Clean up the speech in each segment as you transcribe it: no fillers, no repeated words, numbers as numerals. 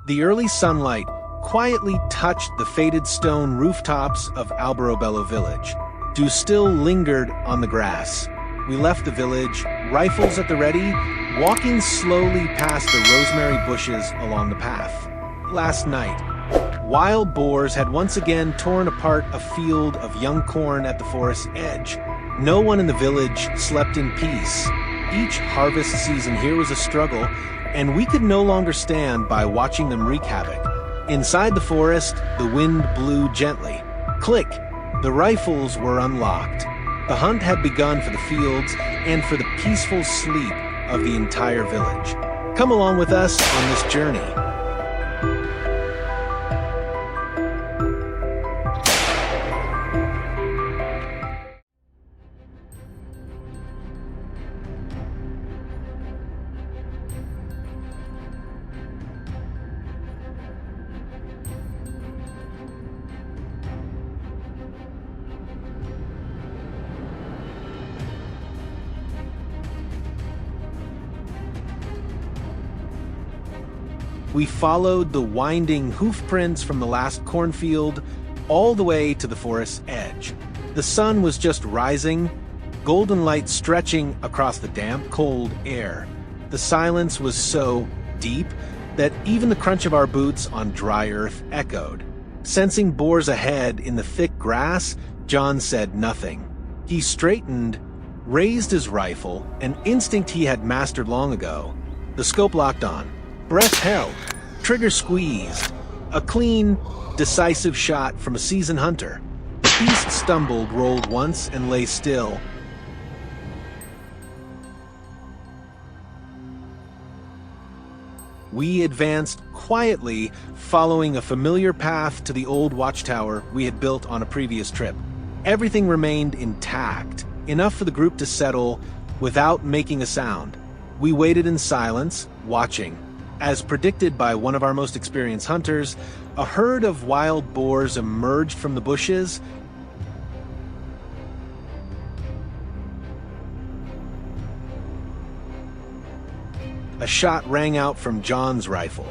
The early sunlight quietly touched the faded stone rooftops of Alberobello village. Dew still lingered on the grass. We left the village, rifles at the ready, walking slowly past the rosemary bushes along the path. Last night, wild boars had once again torn apart a field of young corn at the forest's edge. No one in the village slept in peace. Each harvest season here was a struggle, and we could no longer stand by watching them wreak havoc. Inside the forest, the wind blew gently. Click! The rifles were unlocked. The hunt had begun for the fields and for the peaceful sleep of the entire village. Come along with us on this journey. We followed the winding hoof prints from the last cornfield all the way to the forest's edge. The sun was just rising, golden light stretching across the damp, cold air. The silence was so deep that even the crunch of our boots on dry earth echoed. Sensing boars ahead in the thick grass, John said nothing. He straightened, raised his rifle, an instinct he had mastered long ago. The scope locked on. Breath held, trigger squeezed. A clean, decisive shot from a seasoned hunter. The beast stumbled, rolled once, and lay still. We advanced quietly, following a familiar path to the old watchtower we had built on a previous trip. Everything remained intact, enough for the group to settle without making a sound. We waited in silence, watching. As predicted by one of our most experienced hunters, a herd of wild boars emerged from the bushes. A shot rang out from John's rifle.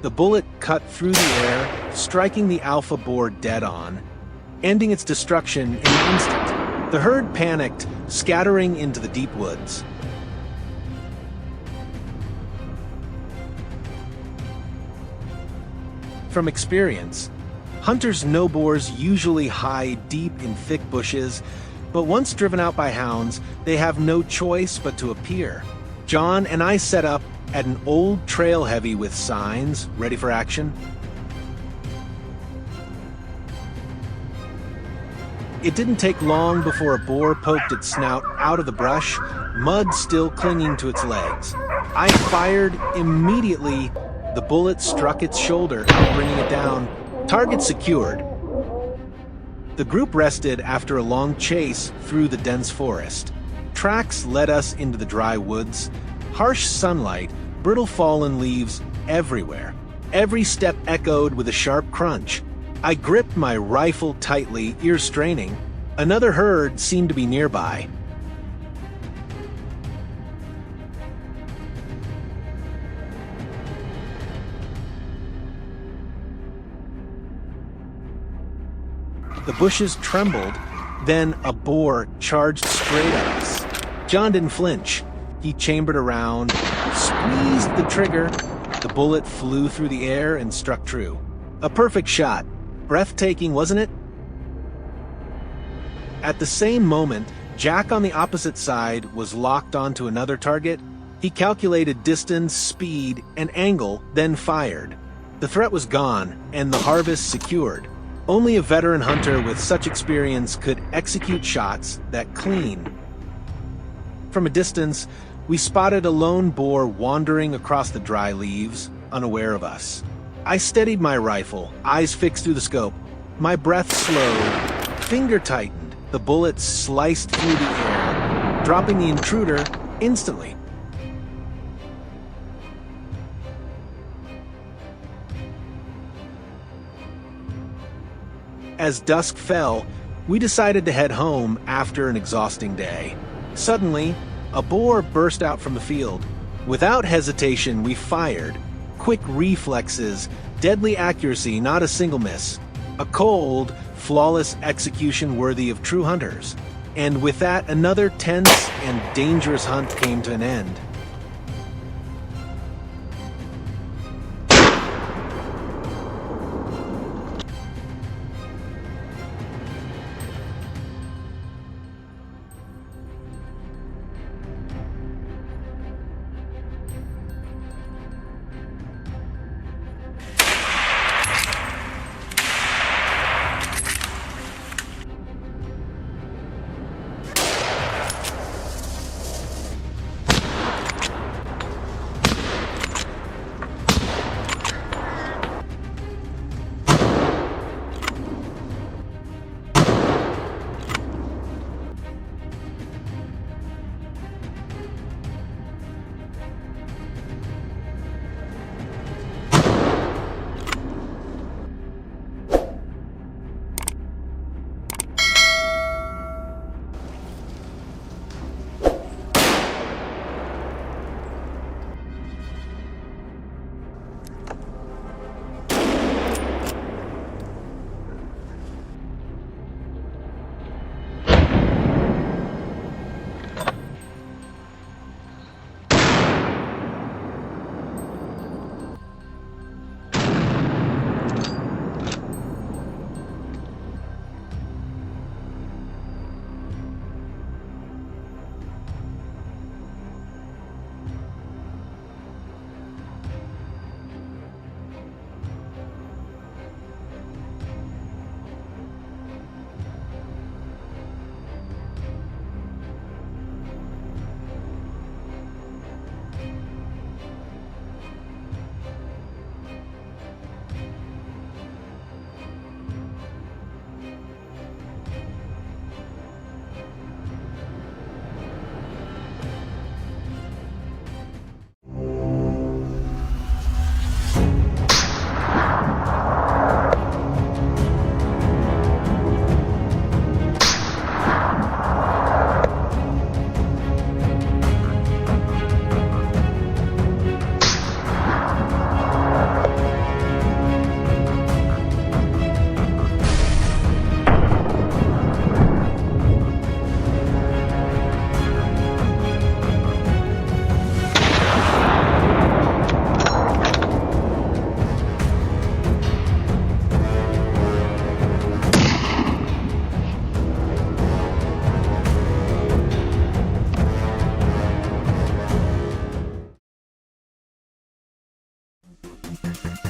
The bullet cut through the air, striking the alpha boar dead on, ending its destruction in an instant. The herd panicked, scattering into the deep woods. From experience, hunters know boars usually hide deep in thick bushes, but once driven out by hounds, they have no choice but to appear. John and I set up at an old trail heavy with signs, ready for action. It didn't take long before a boar poked its snout out of the brush, mud still clinging to its legs. I fired immediately. The bullet struck its shoulder, bringing it down. Target secured. The group rested after a long chase through the dense forest. Tracks led us into the dry woods. Harsh sunlight, brittle fallen leaves everywhere. Every step echoed with a sharp crunch. I gripped my rifle tightly, ears straining. Another herd seemed to be nearby. The bushes trembled, then a boar charged straight at us. John didn't flinch. He chambered around, squeezed the trigger. The bullet flew through the air and struck true. A perfect shot. Breathtaking, wasn't it? At the same moment, Jack on the opposite side was locked onto another target. He calculated distance, speed, and angle, then fired. The threat was gone, and the harvest secured. Only a veteran hunter with such experience could execute shots that clean. From a distance, we spotted a lone boar wandering across the dry leaves, unaware of us. I steadied my rifle, eyes fixed through the scope. My breath slowed, finger tightened. The bullet sliced through the air, dropping the intruder instantly. As dusk fell, we decided to head home after an exhausting day. Suddenly, a boar burst out from the field. Without hesitation, we fired. Quick reflexes, deadly accuracy, not a single miss. A cold, flawless execution worthy of true hunters. And with that, another tense and dangerous hunt came to an end.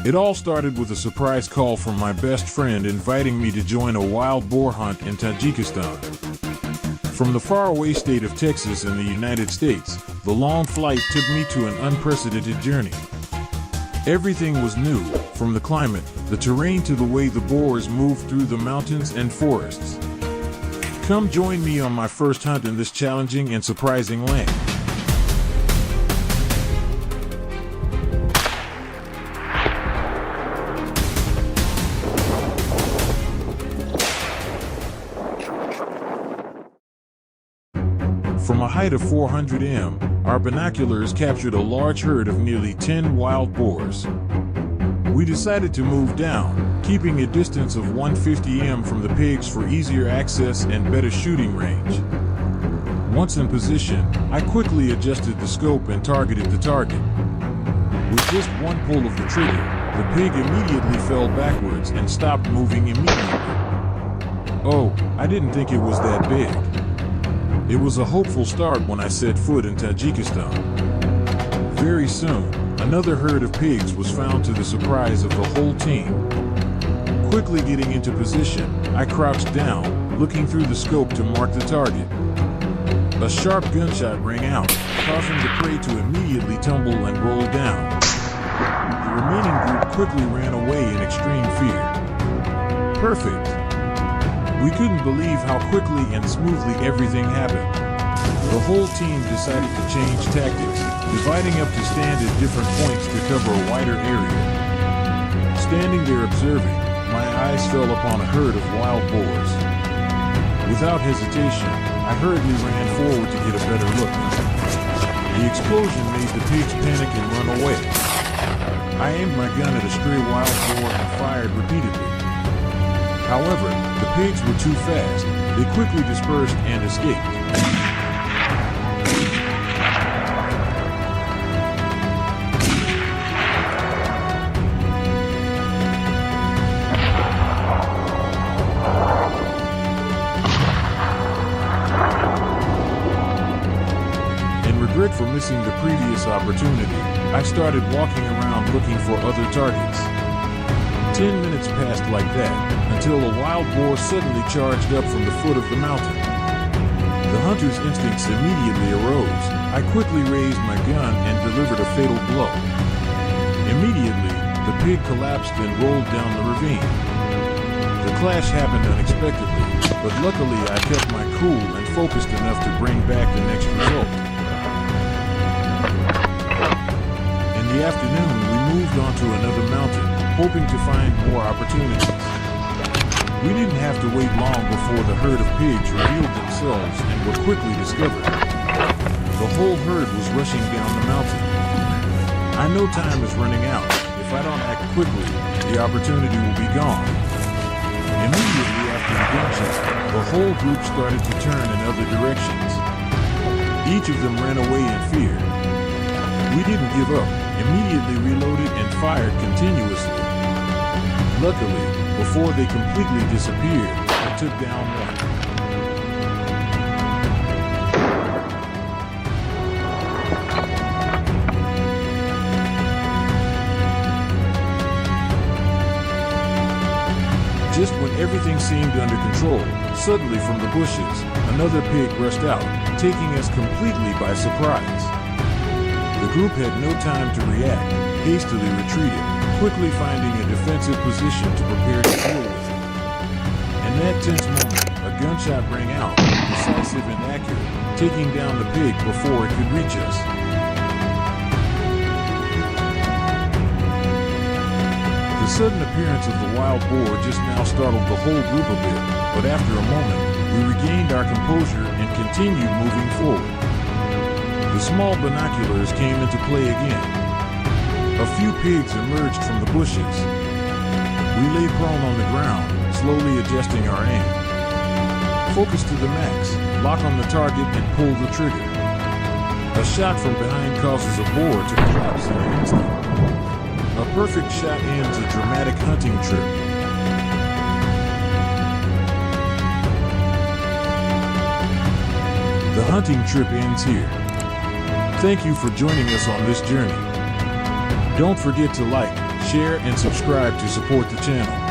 It all started with a surprise call from my best friend inviting me to join a wild boar hunt in Tajikistan. From the faraway state of Texas in the United States, the long flight took me to an unprecedented journey. Everything was new, from the climate, the terrain to the way the boars moved through the mountains and forests. Come join me on my first hunt in this challenging and surprising land. From a height of 400 m, our binoculars captured a large herd of nearly 10 wild boars. We decided to move down, keeping a distance of 150 m from the pigs for easier access and better shooting range. Once in position, I quickly adjusted the scope and targeted the target. With just one pull of the trigger, the pig immediately fell backwards and stopped moving immediately. Oh, I didn't think it was that big. It was a hopeful start when I set foot in Tajikistan. Very soon, another herd of pigs was found to the surprise of the whole team. Quickly getting into position, I crouched down, looking through the scope to mark the target. A sharp gunshot rang out, causing the prey to immediately tumble and roll down. The remaining group quickly ran away in extreme fear. Perfect. We couldn't believe how quickly and smoothly everything happened. The whole team decided to change tactics, dividing up to stand at different points to cover a wider area. Standing there observing, my eyes fell upon a herd of wild boars. Without hesitation, I hurriedly ran forward to get a better look. The explosion made the pigs panic and run away. I aimed my gun at a stray wild boar and fired repeatedly. However, the pigs were too fast. They quickly dispersed and escaped. Regret for missing the previous opportunity, I started walking around looking for other targets. 10 minutes passed like that, until a wild boar suddenly charged up from the foot of the mountain. The hunter's instincts immediately arose. I quickly raised my gun and delivered a fatal blow. Immediately, the pig collapsed and rolled down the ravine. The clash happened unexpectedly, but luckily I kept my cool and focused enough to bring back the next result. In the afternoon, we moved on to another mountain, hoping to find more opportunities. We didn't have to wait long before the herd of pigs revealed themselves and were quickly discovered. The whole herd was rushing down the mountain. I know time is running out. If I don't act quickly, the opportunity will be gone. Immediately after the gunshot, the whole group started to turn in other directions. Each of them ran away in fear. We didn't give up, immediately reloaded and fired continuously. Luckily, before they completely disappeared, I took down one. Just when everything seemed under control, suddenly from the bushes, another pig rushed out, taking us completely by surprise. The group had no time to react, hastily retreated, quickly finding a defensive position to prepare to deal with it. In that tense moment, a gunshot rang out, decisive and accurate, taking down the pig before it could reach us. The sudden appearance of the wild boar just now startled the whole group a bit, but after a moment, we regained our composure and continued moving forward. The small binoculars came into play again. A few pigs emerged from the bushes. We lay prone on the ground, slowly adjusting our aim. Focus to the max, lock on the target and pull the trigger. A shot from behind causes a boar to collapse in an instant. A perfect shot ends a dramatic hunting trip. The hunting trip ends here. Thank you for joining us on this journey. Don't forget to like, share, and subscribe to support the channel.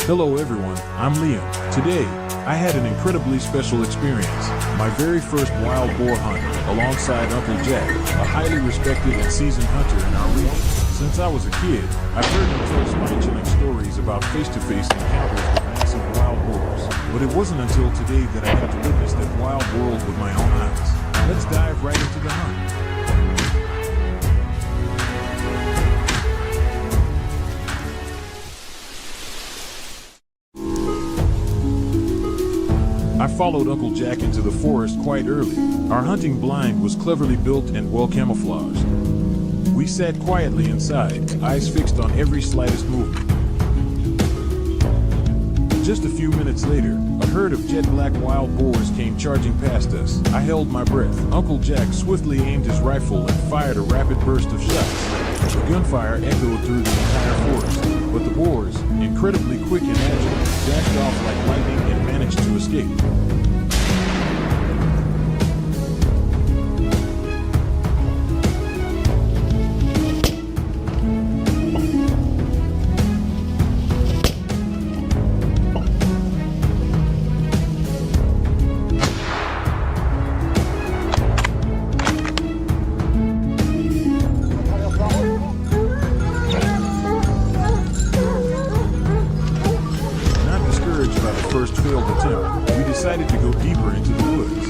Hello everyone, I'm Liam. Today, I had an incredibly special experience. My very first wild boar hunt alongside Uncle Jack, a highly respected and seasoned hunter in our region. Since I was a kid, I've heard him tell spine-chilling stories about face-to-face encounters with massive wild boars. But it wasn't until today that I got to witness that wild world with my own eyes. Let's dive right into the hunt. I followed Uncle Jack into the forest quite early. Our hunting blind was cleverly built and well camouflaged. We sat quietly inside, eyes fixed on every slightest movement. Just a few minutes later, a herd of jet black wild boars came charging past us. I held my breath. Uncle Jack swiftly aimed his rifle and fired a rapid burst of shots. The gunfire echoed through the entire forest, but the boars, incredibly quick and agile, dashed off like lightning and managed to escape. First failed attempt, we decided to go deeper into the woods.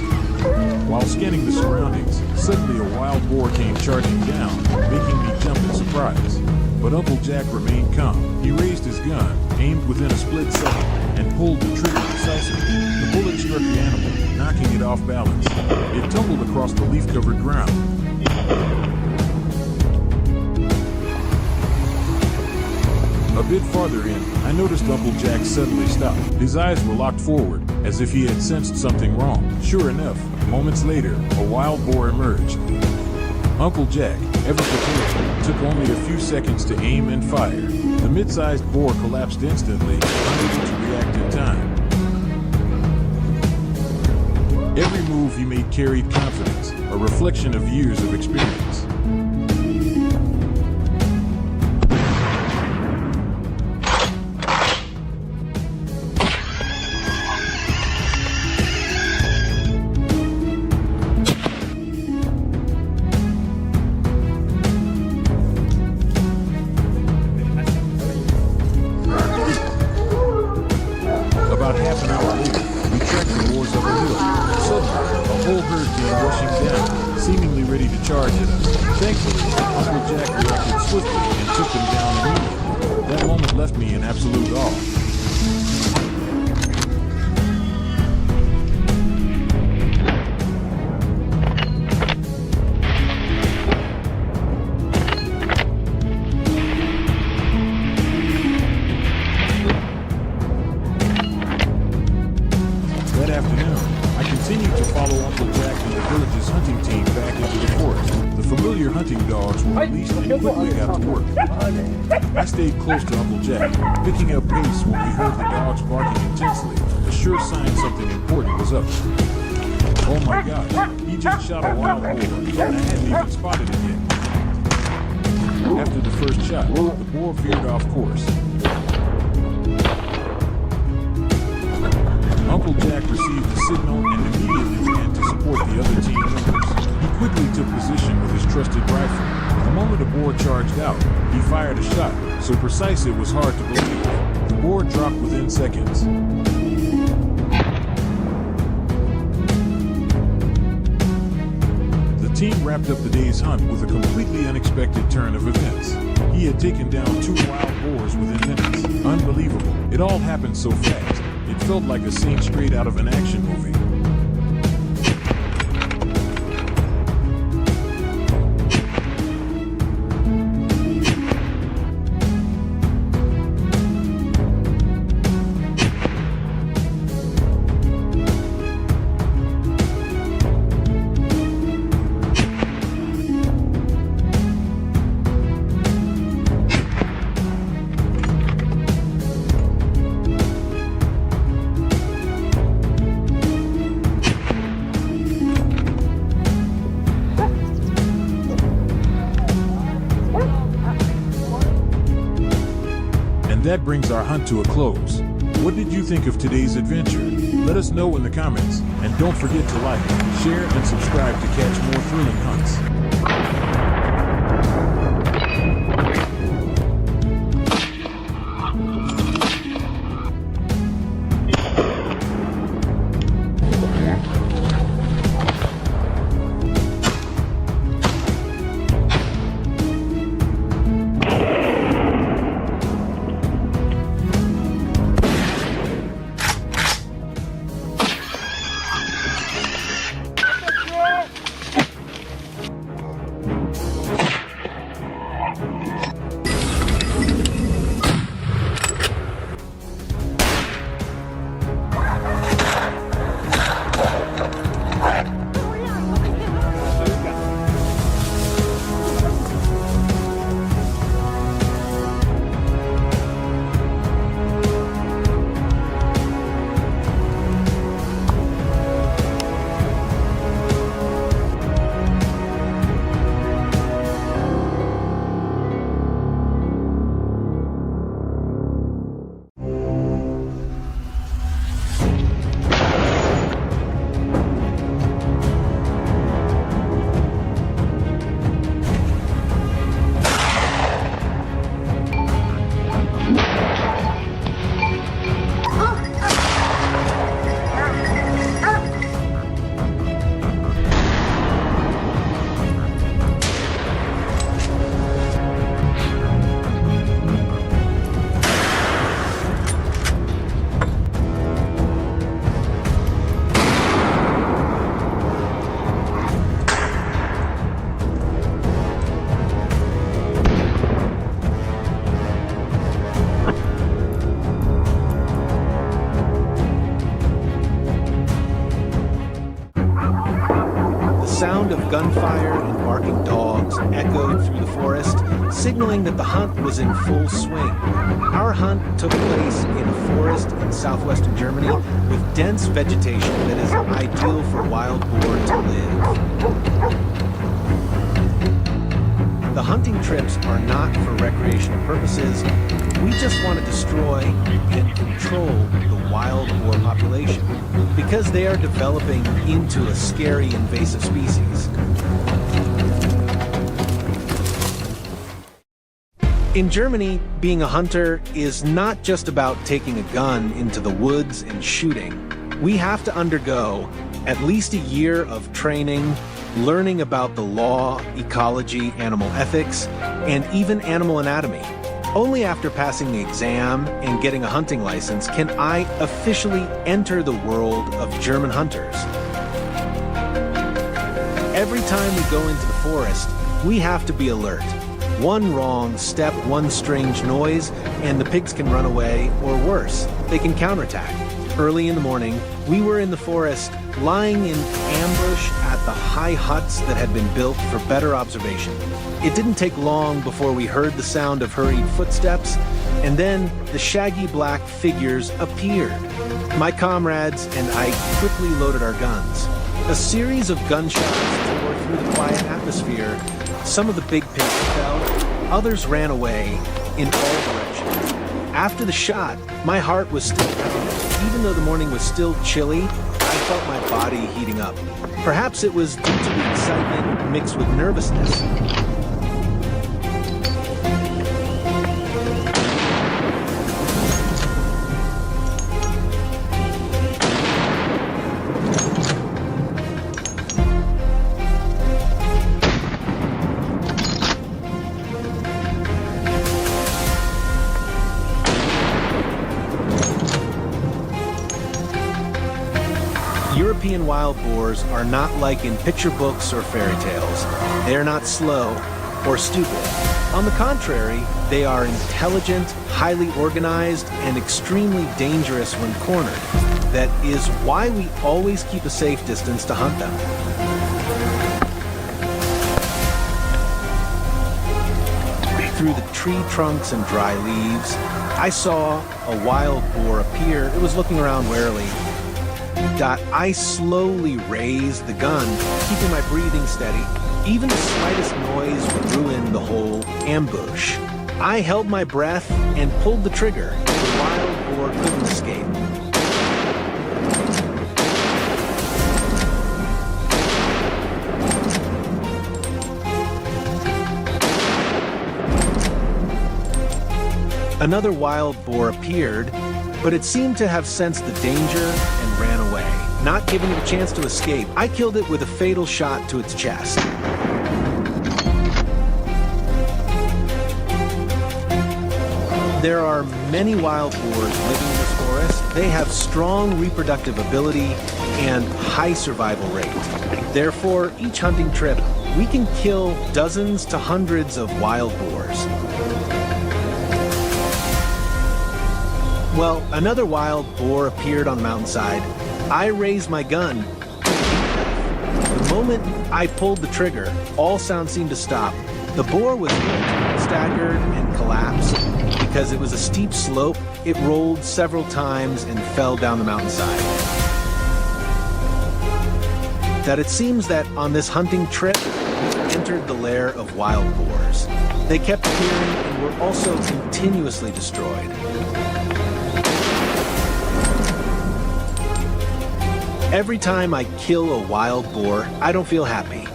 While scanning the surroundings, suddenly a wild boar came charging down, making me jump in surprise. But Uncle Jack remained calm. He raised his gun, aimed within a split second, and pulled the trigger decisively. The bullet struck the animal, knocking it off balance. It tumbled across the leaf-covered ground. A bit farther in, I noticed Uncle Jack suddenly stop. His eyes were locked forward, as if he had sensed something wrong. Sure enough, moments later, a wild boar emerged. Uncle Jack, ever prepared, took only a few seconds to aim and fire. The mid-sized boar collapsed instantly, unable to react in time. Every move he made carried confidence, a reflection of years of experience. About half an hour later, we tracked the boars up a hill. Suddenly, a whole herd came rushing down, seemingly ready to charge at us. Thankfully, Uncle Jack reacted swiftly and took them down immediately. That moment left me in absolute awe. That afternoon, I continued to follow Uncle Jack and the village's hunting team back into the forest. The familiar hunting dogs were released and quickly got to work. I stayed close to Uncle Jack, picking up pace when we heard the dogs barking intensely, a sure sign something important was up. Oh my gosh, he just shot a wild boar, and I hadn't even spotted it yet. After the first shot, the boar veered off course. Uncle Jack received the signal and immediately began to support the other team members. He quickly took position with his trusted rifle. The moment a boar charged out, he fired a shot, so precise it was hard to believe. The boar dropped within seconds. The team wrapped up the day's hunt with a completely unexpected turn of events. He had taken down 2 wild boars within minutes. Unbelievable. It all happened so fast. It felt like a scene straight out of an action movie. That brings our hunt to a close. What did you think of today's adventure? Let us know in the comments, and don't forget to like, share, and subscribe to catch more thrilling hunts. Sound of gunfire and barking dogs echoed through the forest, signaling that the hunt was in full swing. Our hunt took place in a forest in southwestern Germany with dense vegetation that is ideal for wild boar to live. The hunting trips are not for recreational purposes. We just want to destroy and control the wild boar population because they are developing into a scary invasive species. In Germany, being a hunter is not just about taking a gun into the woods and shooting. We have to undergo at least a year of training, learning about the law, ecology, animal ethics, and even animal anatomy. Only after passing the exam and getting a hunting license can I officially enter the world of German hunters. Every time we go into the forest, we have to be alert. One wrong step, one strange noise, and the pigs can run away, or worse, they can counterattack. Early in the morning, we were in the forest, lying in ambush at the high huts that had been built for better observation. It didn't take long before we heard the sound of hurried footsteps, and then the shaggy black figures appeared. My comrades and I quickly loaded our guns. A series of gunshots tore through the quiet atmosphere. Some of the big pigs fell, others ran away in all directions. After the shot, my heart was still pounding. Even though the morning was still chilly, I felt my body heating up. Perhaps it was due to the excitement mixed with nervousness. European wild boars are not like in picture books or fairy tales. They are not slow or stupid. On the contrary, they are intelligent, highly organized, and extremely dangerous when cornered. That is why we always keep a safe distance to hunt them. Through the tree trunks and dry leaves, I saw a wild boar appear. It was looking around warily. I slowly raised the gun, keeping my breathing steady. Even the slightest noise would ruin the whole ambush. I held my breath and pulled the trigger. The wild boar boar couldn't escape. Another wild boar appeared, but it seemed to have sensed the danger and ran away. Not giving it a chance to escape, I killed it with a fatal shot to its chest. There are many wild boars living in this forest. They have strong reproductive ability and high survival rate. Therefore, each hunting trip, we can kill dozens to hundreds of wild boars. Well, another wild boar appeared on the mountainside. I raised my gun. The moment I pulled the trigger, all sound seemed to stop. The boar was hit, staggered, and collapsed. Because it was a steep slope, it rolled several times and fell down the mountainside. That it seems that on this hunting trip, we entered the lair of wild boars. They kept appearing and were also continuously destroyed. Every time I kill a wild boar, I don't feel happy.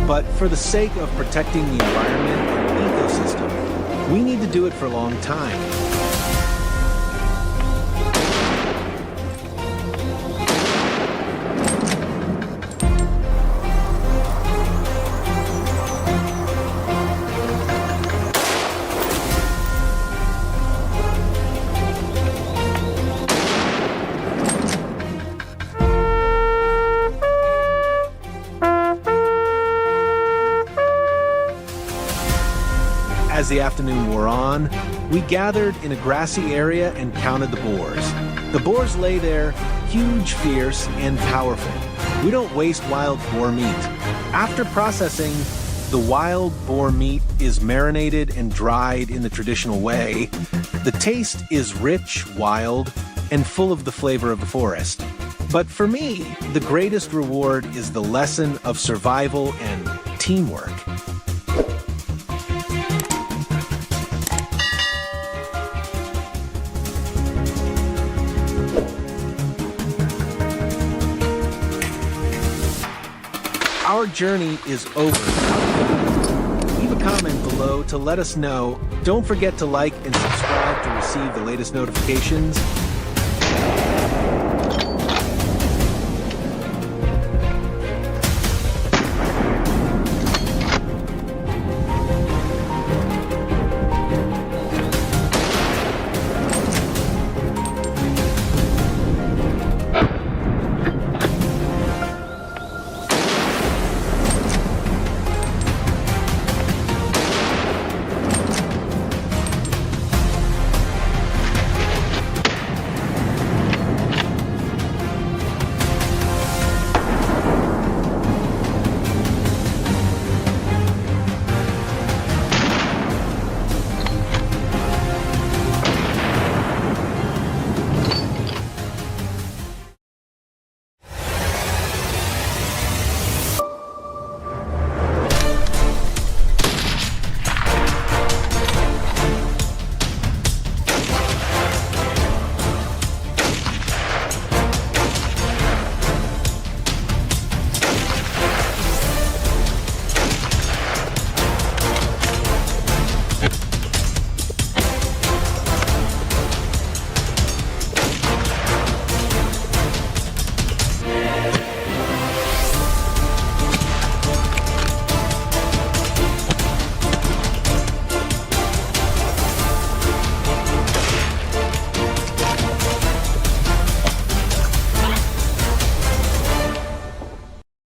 But for the sake of protecting the environment and ecosystem, we need to do it for a long time. As the afternoon wore on, we gathered in a grassy area and counted the boars. The boars lay there, huge, fierce, and powerful. We don't waste wild boar meat. After processing, the wild boar meat is marinated and dried in the traditional way. The taste is rich, wild, and full of the flavor of the forest. But for me, the greatest reward is the lesson of survival and teamwork. Our journey is over. Leave a comment below to let us know. Don't forget to like and subscribe to receive the latest notifications.